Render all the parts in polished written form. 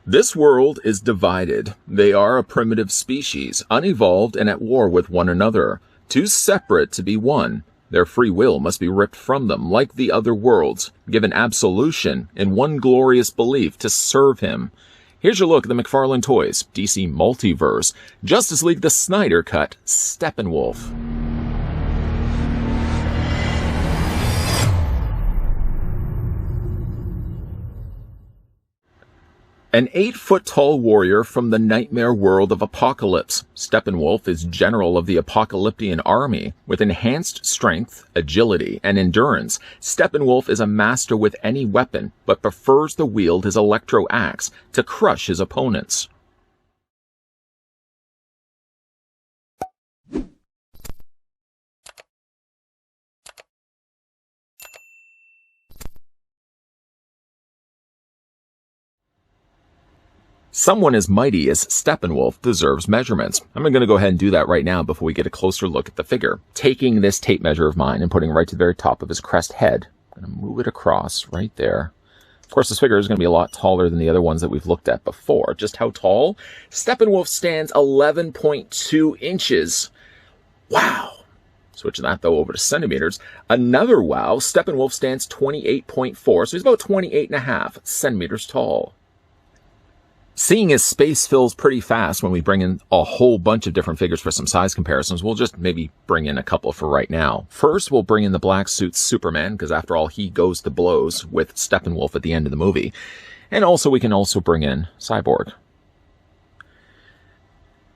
This world is divided. They are a primitive species, unevolved and at war with one another, too separate to be one. Their free will must be ripped from them, like the other worlds, given absolution in one glorious belief to serve him. Here's your look at the McFarlane toys, DC Multiverse, Justice League the Snyder Cut, Steppenwolf. An 8-foot-tall warrior from the nightmare world of Apocalypse, Steppenwolf is general of the Apocalyptian army. With enhanced strength, agility, and endurance, Steppenwolf is a master with any weapon, but prefers to wield his electro axe to crush his opponents. Someone as mighty as Steppenwolf deserves measurements. I'm going to go ahead and do that right now before we get a closer look at the figure. Taking this tape measure of mine and putting it right to the very top of his crest head, I'm going to move it across right there. Of course, this figure is going to be a lot taller than the other ones that we've looked at before. Just how tall? Steppenwolf stands 11.2 inches. Wow. Switching that, though, over to centimeters. Another wow, Steppenwolf stands 28.4, so he's about 28.5 centimeters tall. Seeing as space fills pretty fast when we bring in a whole bunch of different figures for some size comparisons, we'll just maybe bring in a couple for right now. First, we'll bring in the black suit Superman, because after all, he goes to blows with Steppenwolf at the end of the movie. And also, we can also bring in Cyborg.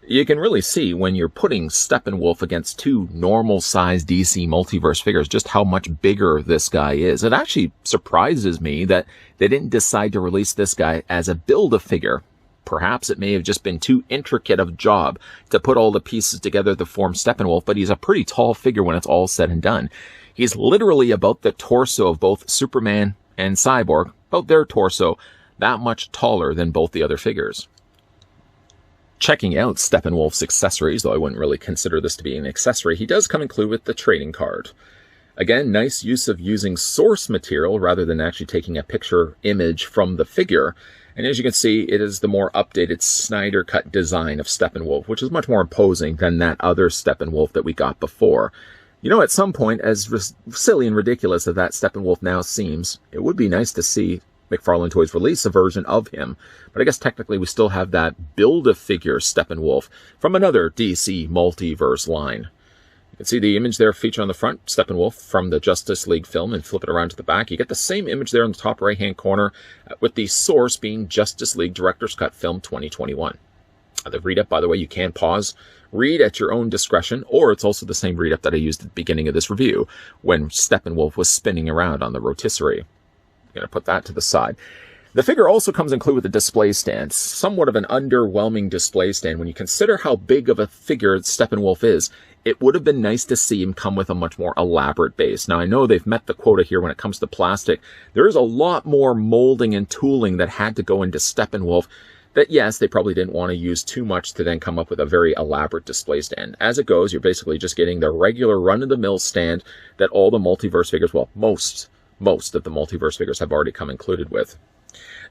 You can really see when you're putting Steppenwolf against two normal-sized DC Multiverse figures just how much bigger this guy is. It actually surprises me that they didn't decide to release this guy as a Build-A-Figure. Perhaps it may have just been too intricate of a job to put all the pieces together to form Steppenwolf, but he's a pretty tall figure when it's all said and done. He's literally about the torso of both Superman and Cyborg, about their torso, that much taller than both the other figures. Checking out Steppenwolf's accessories, though I wouldn't really consider this to be an accessory, he does come included with the trading card. Again, nice use of using source material rather than actually taking a picture image from the figure. And as you can see, it is the more updated Snyder Cut design of Steppenwolf, which is much more imposing than that other Steppenwolf that we got before. You know, at some point, as silly and ridiculous as that Steppenwolf now seems, it would be nice to see McFarlane Toys release a version of him. But I guess technically we still have that Build-A-Figure Steppenwolf from another DC Multiverse line. You can see the image there featured on the front, Steppenwolf from the Justice League film, and flip it around to the back. You get the same image there in the top right-hand corner, with the source being Justice League Director's Cut Film 2021. The read-up, by the way, you can pause, read at your own discretion, or it's also the same read-up that I used at the beginning of this review when Steppenwolf was spinning around on the rotisserie. Going to put that to the side. The figure also comes included with a display stand, somewhat of an underwhelming display stand. When you consider how big of a figure Steppenwolf is, it would have been nice to see him come with a much more elaborate base. Now, I know they've met the quota here when it comes to plastic. There is a lot more molding and tooling that had to go into Steppenwolf that, yes, they probably didn't want to use too much to then come up with a very elaborate display stand. As it goes, you're basically just getting the regular run-of-the-mill stand that all the Multiverse figures, well, most of the Multiverse figures have already come included with.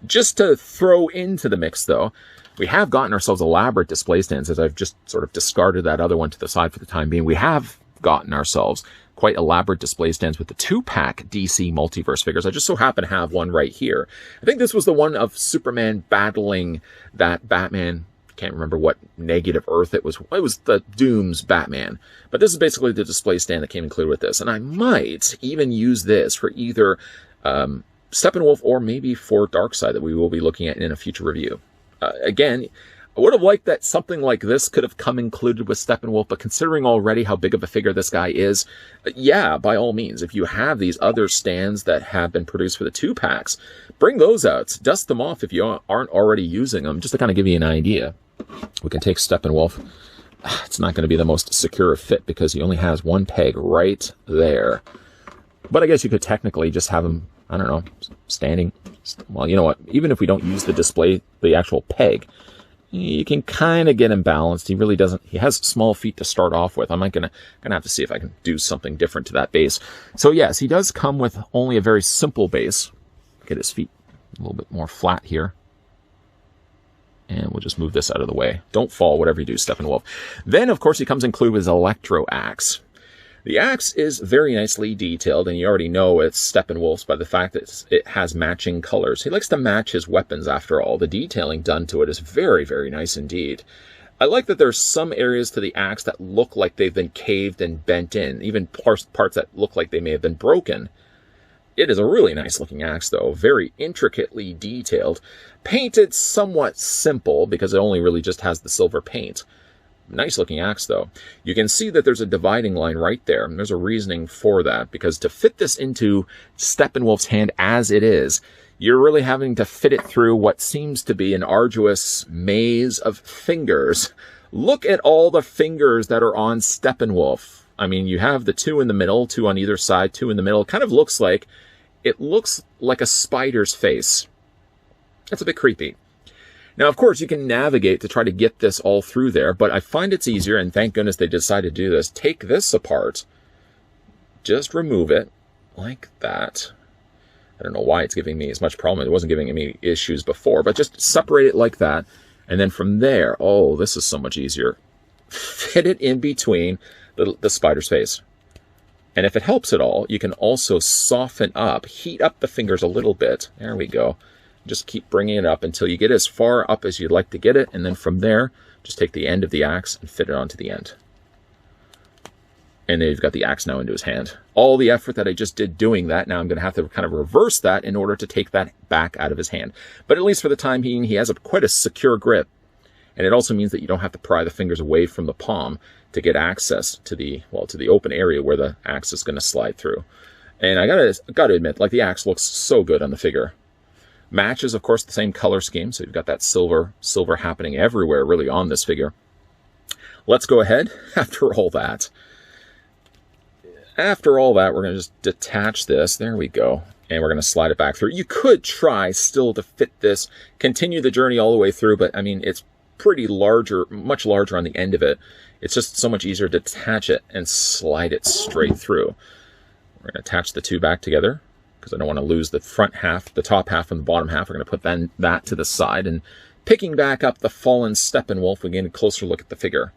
Just to throw into the mix, though, we have gotten ourselves elaborate display stands, as I've just sort of discarded that other one to the side for the time being. We have gotten ourselves quite elaborate display stands with the 2-pack DC Multiverse figures. I just so happen to have one right here. I think this was the one of Superman battling that Batman, can't remember what negative Earth it was. It was the Doom's Batman. But this is basically the display stand that came included with this. And I might even use this for either Steppenwolf or maybe for Darkseid that we will be looking at in a future review. Again, I would have liked that something like this could have come included with Steppenwolf, but considering already how big of a figure this guy is, yeah, by all means, if you have these other stands that have been produced for the 2-packs, bring those out. Dust them off if you aren't already using them, just to kind of give you an idea. We can take Steppenwolf. It's not going to be the most secure fit because he only has one peg right there. But I guess you could technically just have him, I don't know, standing. Well, you know what? Even if we don't use the display, the actual peg, you can kind of get him balanced. He really doesn't. He has small feet to start off with. I'm gonna have to see if I can do something different to that base. So yes, he does come with only a very simple base. Look at his feet, a little bit more flat here. And we'll just move this out of the way. Don't fall, whatever you do, Steppenwolf. Then, of course, he comes included with his electro axe. The axe is very nicely detailed, and you already know it's Steppenwolf's by the fact that it has matching colors. He likes to match his weapons, after all. The detailing done to it is very, very nice indeed. I like that there's some areas to the axe that look like they've been caved and bent in, even parts that look like they may have been broken. It is a really nice looking axe, though, very intricately detailed. Painted somewhat simple, because it only really just has the silver paint. Nice looking axe, though. You can see that there's a dividing line right there, and there's a reasoning for that, because to fit this into Steppenwolf's hand as it is, you're really having to fit it through what seems to be an arduous maze of fingers. Look at all the fingers that are on Steppenwolf. I mean, you have the 2 in the middle, 2 on either side, 2 in the middle. It looks like a spider's face. That's a bit creepy. Now, of course, you can navigate to try to get this all through there, but I find it's easier, and thank goodness they decided to do this. Take this apart. Just remove it like that. I don't know why it's giving me as much problem. It wasn't giving me issues before, but just separate it like that. And then from there, oh, this is so much easier. Fit it in between the spider's face. And if it helps at all, you can also soften up, heat up the fingers a little bit. There we go. Just keep bringing it up until you get as far up as you'd like to get it. And then from there, just take the end of the axe and fit it onto the end. And then you've got the axe now into his hand. All the effort that I just did doing that, now I'm going to have to kind of reverse that in order to take that back out of his hand. But at least for the time being, he has quite a secure grip. And it also means that you don't have to pry the fingers away from the palm to get access to the open area where the axe is going to slide through. And I gotta admit, like, the axe looks so good on the figure. Matches, of course, the same color scheme, so you've got that silver happening everywhere, really, on this figure. Let's go ahead, after all that, we're going to just detach this. There we go. And we're going to slide it back through. You could try still to fit this, continue the journey all the way through, but, I mean, it's pretty larger, much larger on the end of it. It's just so much easier to detach it and slide it straight through. We're going to attach the 2 back together, because I don't want to lose the front half, the top half, and the bottom half. We're going to put that to the side. And picking back up the fallen Steppenwolf, we get a closer look at the figure.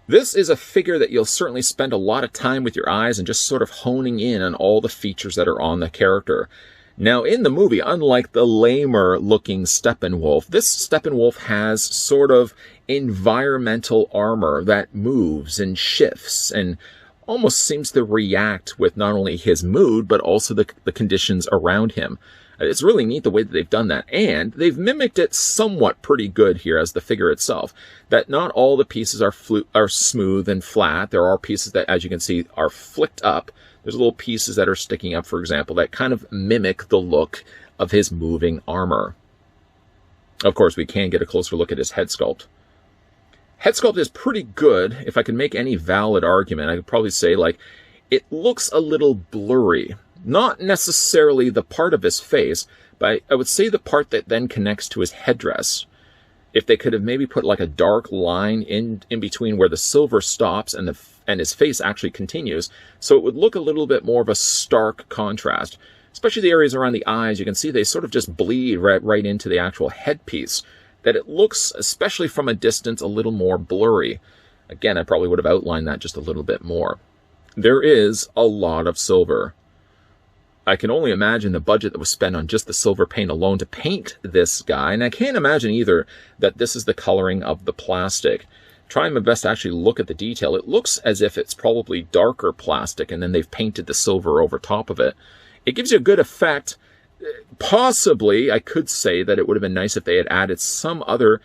This is a figure that you'll certainly spend a lot of time with your eyes and just sort of honing in on all the features that are on the character. Now, in the movie, unlike the lamer-looking Steppenwolf, this Steppenwolf has sort of environmental armor that moves and shifts and almost seems to react with not only his mood, but also the conditions around him. It's really neat the way that they've done that, and they've mimicked it somewhat pretty good here as the figure itself, that not all the pieces are smooth and flat. There are pieces that, as you can see, are flicked up. There's little pieces that are sticking up, for example, that kind of mimic the look of his moving armor. Of course, we can get a closer look at his head sculpt. Head sculpt is pretty good. If I could make any valid argument, I could probably say, like, it looks a little blurry. Not necessarily the part of his face, but I would say the part that then connects to his headdress. If they could have maybe put like a dark line in between where the silver stops and his face actually continues, so it would look a little bit more of a stark contrast. Especially the areas around the eyes, you can see they sort of just bleed right into the actual headpiece. That it looks, especially from a distance, a little more blurry. Again, I probably would have outlined that just a little bit more. There is a lot of silver. I can only imagine the budget that was spent on just the silver paint alone to paint this guy, and I can't imagine either that this is the coloring of the plastic. Trying my best to actually look at the detail, it looks as if it's probably darker plastic, and then they've painted the silver over top of it. It gives you a good effect. Possibly, I could say that it would have been nice if they had added some other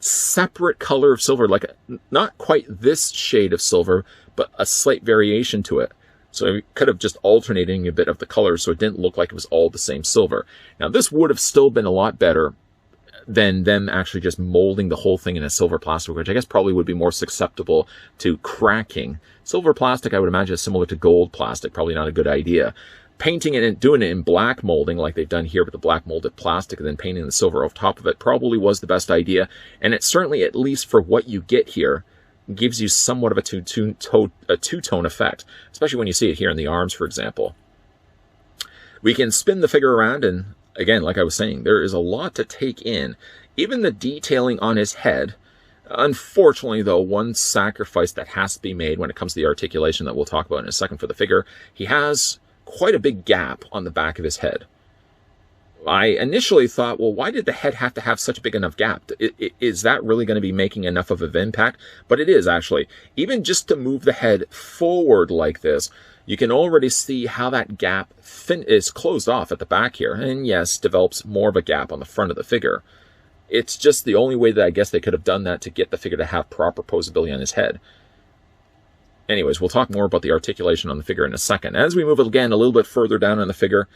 separate color of silver, like not quite this shade of silver, but a slight variation to it. So we could have just alternating a bit of the colors so it didn't look like it was all the same silver. Now, this would have still been a lot better than them actually just molding the whole thing in a silver plastic, which I guess probably would be more susceptible to cracking. Silver plastic, I would imagine, is similar to gold plastic. Probably not a good idea. Painting it and doing it in black molding like they've done here with the black molded plastic and then painting the silver over top of it probably was the best idea. And it certainly, at least for what you get here, gives you somewhat of a two-tone effect, especially when you see it here in the arms, for example. We can spin the figure around, and again, like I was saying, there is a lot to take in. Even the detailing on his head. Unfortunately, though, one sacrifice that has to be made when it comes to the articulation that we'll talk about in a second for the figure, he has quite a big gap on the back of his head. I initially thought, well, why did the head have to have such a big enough gap? Is that really going to be making enough of an impact? But it is, actually. Even just to move the head forward like this, you can already see how that gap is closed off at the back here. And yes, develops more of a gap on the front of the figure. It's just the only way that I guess they could have done that to get the figure to have proper posability on his head. Anyways, we'll talk more about the articulation on the figure in a second. As we move again a little bit further down on the figure,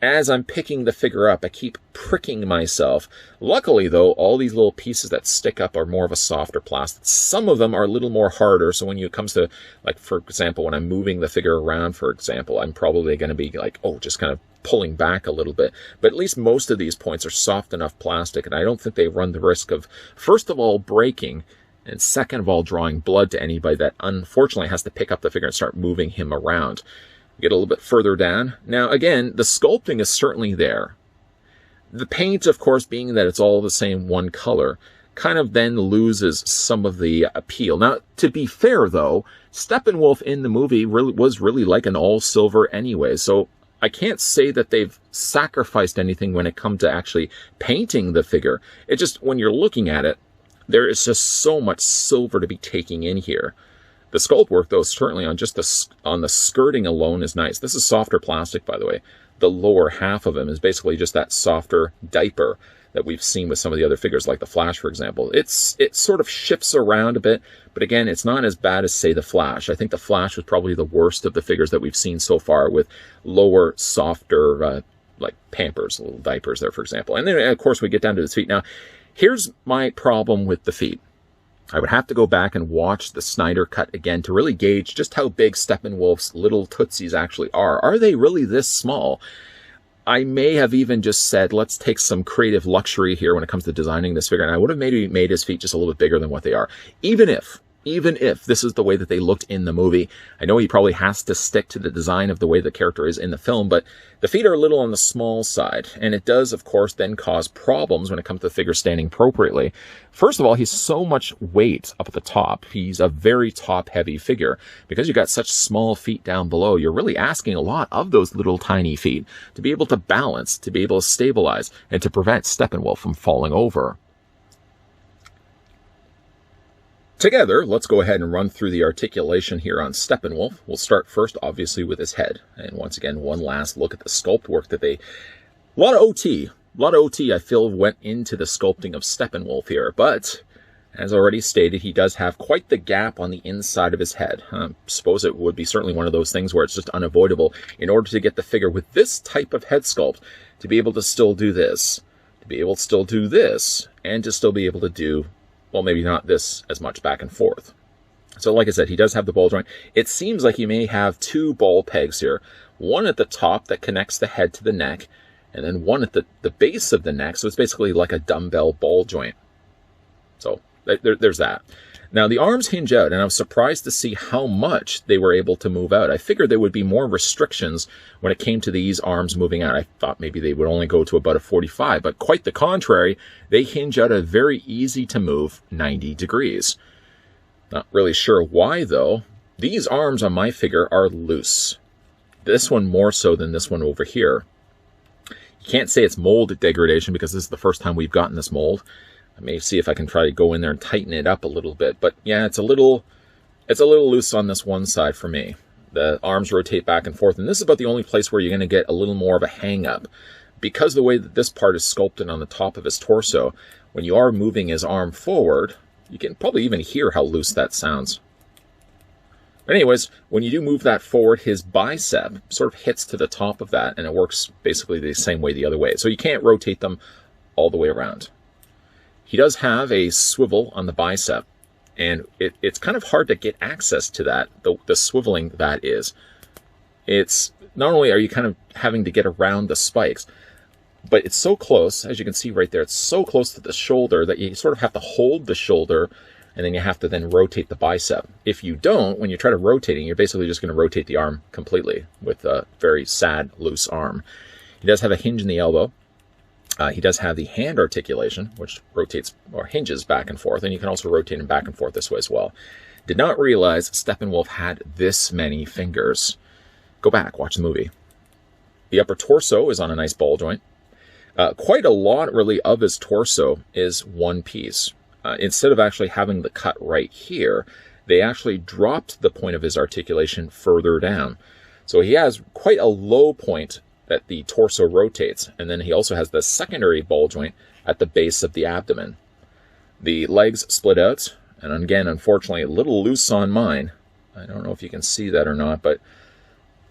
as I'm picking the figure up, I keep pricking myself. Luckily, though, all these little pieces that stick up are more of a softer plastic. Some of them are a little more harder, so when it comes to, like, for example, when I'm moving the figure around, for example, I'm probably going to be like, oh, just kind of pulling back a little bit. But at least most of these points are soft enough plastic, and I don't think they run the risk of, first of all, breaking, and second of all, drawing blood to anybody that unfortunately has to pick up the figure and start moving him around. Get a little bit further down. Now, again, the sculpting is certainly there. The paint, of course, being that it's all the same one color, kind of then loses some of the appeal. Now, to be fair, though, Steppenwolf in the movie was really like an all-silver anyway, so I can't say that they've sacrificed anything when it comes to actually painting the figure. It just, when you're looking at it, there is just so much silver to be taking in here. The sculpt work, though, certainly on just on the skirting alone is nice. This is softer plastic, by the way. The lower half of him is basically just that softer diaper that we've seen with some of the other figures, like the Flash, for example. It sort of shifts around a bit, but again, it's not as bad as, say, the Flash. I think the Flash was probably the worst of the figures that we've seen so far, with lower, softer, like Pampers, little diapers there, for example. And then, of course, we get down to his feet. Now, here's my problem with the feet. I would have to go back and watch the Snyder cut again to really gauge just how big Steppenwolf's little tootsies actually are. Are they really this small? I may have even just said, let's take some creative luxury here when it comes to designing this figure, and I would have maybe made his feet just a little bit bigger than what they are. Even if this is the way that they looked in the movie. I know he probably has to stick to the design of the way the character is in the film, but the feet are a little on the small side, and it does, of course, then cause problems when it comes to the figure standing appropriately. First of all, he's so much weight up at the top. He's a very top-heavy figure. Because you've got such small feet down below, you're really asking a lot of those little tiny feet to be able to balance, to be able to stabilize, and to prevent Steppenwolf from falling over. Together, let's go ahead and run through the articulation here on Steppenwolf. We'll start first, obviously, with his head. And once again, one last look at the sculpt work that a lot of OT, I feel, went into the sculpting of Steppenwolf here. But, as already stated, he does have quite the gap on the inside of his head. I suppose it would be certainly one of those things where it's just unavoidable in order to get the figure with this type of head sculpt to be able to still do this, to be able to still do this, and to still be able to do, well, maybe not this as much back and forth. So like I said, he does have the ball joint. It seems like he may have two ball pegs here. One at the top that connects the head to the neck, and then one at the base of the neck. So it's basically like a dumbbell ball joint. So there's that. Now, the arms hinge out, and I was surprised to see how much they were able to move out. I figured there would be more restrictions when it came to these arms moving out. I thought maybe they would only go to about a 45, but quite the contrary, they hinge out a very easy to move 90 degrees. Not really sure why, though. These arms on my figure are loose. This one more so than this one over here. You can't say it's mold degradation because this is the first time we've gotten this mold. I may see if I can try to go in there and tighten it up a little bit. But yeah, it's a little loose on this one side for me. The arms rotate back and forth, and this is about the only place where you're going to get a little more of a hang-up. Because the way that this part is sculpted on the top of his torso, when you are moving his arm forward, you can probably even hear how loose that sounds. But anyways, when you do move that forward, his bicep sort of hits to the top of that, and it works basically the same way the other way. So you can't rotate them all the way around. He does have a swivel on the bicep, and it's kind of hard to get access to that, the swiveling that is. It's not only are you kind of having to get around the spikes, but it's so close, as you can see right there, it's so close to the shoulder that you sort of have to hold the shoulder, and then you have to then rotate the bicep. If you don't, when you try to rotate it, you're basically just going to rotate the arm completely with a very sad, loose arm. He does have a hinge in the elbow. He does have the hand articulation, which rotates or hinges back and forth, and you can also rotate him back and forth this way as well. Did not realize Steppenwolf had this many fingers. Go back, watch the movie. The upper torso is on a nice ball joint. Quite a lot, really, of his torso is one piece. Instead of actually having the cut right here, they actually dropped the point of his articulation further down. So he has quite a low point that the torso rotates, and then he also has the secondary ball joint at the base of the abdomen. The legs split out, and again, unfortunately, a little loose on mine. I don't know if you can see that or not, but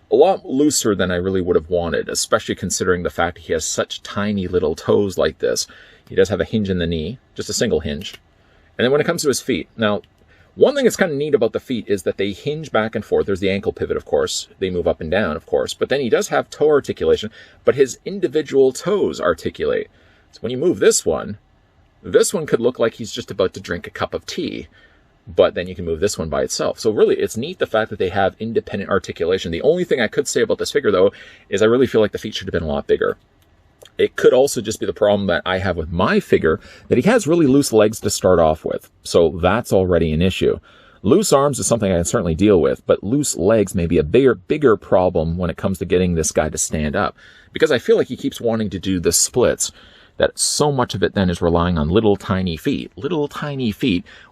a lot looser than I really would have wanted, especially considering the fact he has such tiny little toes like this. He does have a hinge in the knee, just a single hinge. And then when it comes to his feet, now, one thing that's kind of neat about the feet is that they hinge back and forth. There's the ankle pivot, of course. They move up and down, of course. But then he does have toe articulation, but his individual toes articulate. So when you move this one could look like he's just about to drink a cup of tea. But then you can move this one by itself. So really, it's neat the fact that they have independent articulation. The only thing I could say about this figure, though, is I really feel like the feet should have been a lot bigger. It could also just be the problem that I have with my figure, that he has really loose legs to start off with. So that's already an issue. Loose arms is something I can certainly deal with, but loose legs may be a bigger problem when it comes to getting this guy to stand up. Because I feel like he keeps wanting to do the splits, that so much of it then is relying on little tiny feet,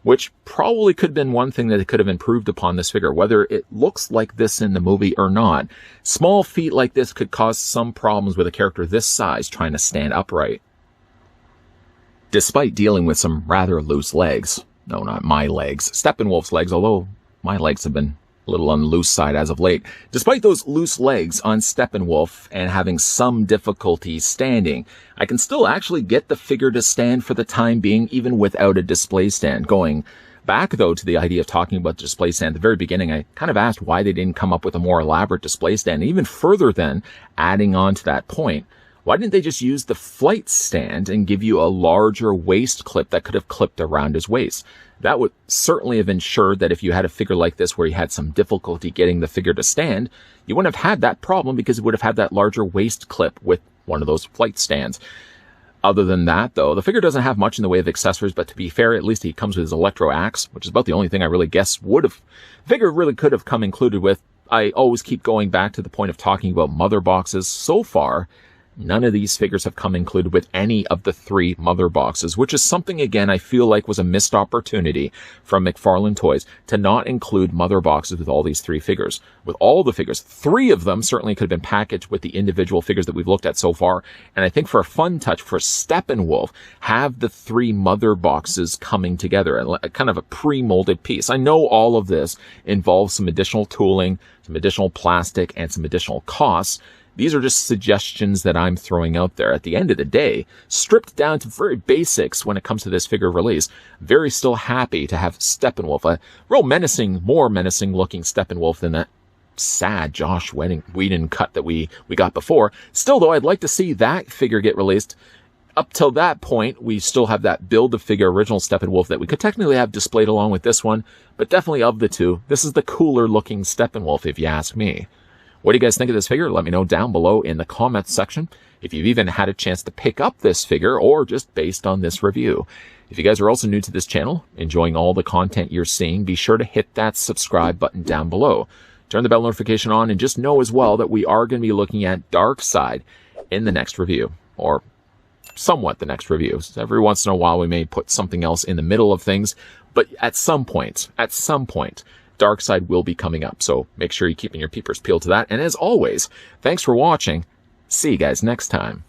which probably could have been one thing that could have improved upon this figure, whether it looks like this in the movie or not. Small feet like this could cause some problems with a character this size trying to stand upright, despite dealing with some rather loose legs. No, not my legs, Steppenwolf's legs, although my legs have been a little on the loose side as of late. Despite those loose legs on Steppenwolf and having some difficulty standing, I can still actually get the figure to stand for the time being, even without a display stand. Going back, though, to the idea of talking about the display stand, at the very beginning, I kind of asked why they didn't come up with a more elaborate display stand. And even further then, adding on to that point, why didn't they just use the flight stand and give you a larger waist clip that could have clipped around his waist? That would certainly have ensured that if you had a figure like this where you had some difficulty getting the figure to stand, you wouldn't have had that problem because it would have had that larger waist clip with one of those flight stands. Other than that, though, the figure doesn't have much in the way of accessories, but to be fair, at least he comes with his electro axe, which is about the only thing I really guess the figure really could have come included with. I always keep going back to the point of talking about mother boxes. So far, none of these figures have come included with any of the 3 mother boxes, which is something, again, I feel like was a missed opportunity from McFarlane Toys to not include mother boxes with all these 3 figures. With all the figures, 3 of them certainly could have been packaged with the individual figures that we've looked at so far. And I think for a fun touch for Steppenwolf, have the 3 mother boxes coming together, kind of a pre-molded piece. I know all of this involves some additional tooling, some additional plastic, and some additional costs. These are just suggestions that I'm throwing out there. At the end of the day, stripped down to very basics when it comes to this figure release, very still happy to have Steppenwolf, a real menacing, more menacing looking Steppenwolf than that sad Josh Whedon cut that we got before. Still, though, I'd like to see that figure get released. Up till that point, we still have that build-to-figure original Steppenwolf that we could technically have displayed along with this one, but definitely of the two, this is the cooler looking Steppenwolf, if you ask me. What do you guys think of this figure? Let me know down below in the comments section. If you've even had a chance to pick up this figure or just based on this review. If you guys are also new to this channel, enjoying all the content you're seeing, be sure to hit that subscribe button down below. Turn the bell notification on and just know as well that we are going to be looking at Darkseid in the next review, or somewhat the next review. So every once in a while we may put something else in the middle of things, but at some point, Darkseid will be coming up, so make sure you're keeping your peepers peeled to that. And as always, thanks for watching. See you guys next time.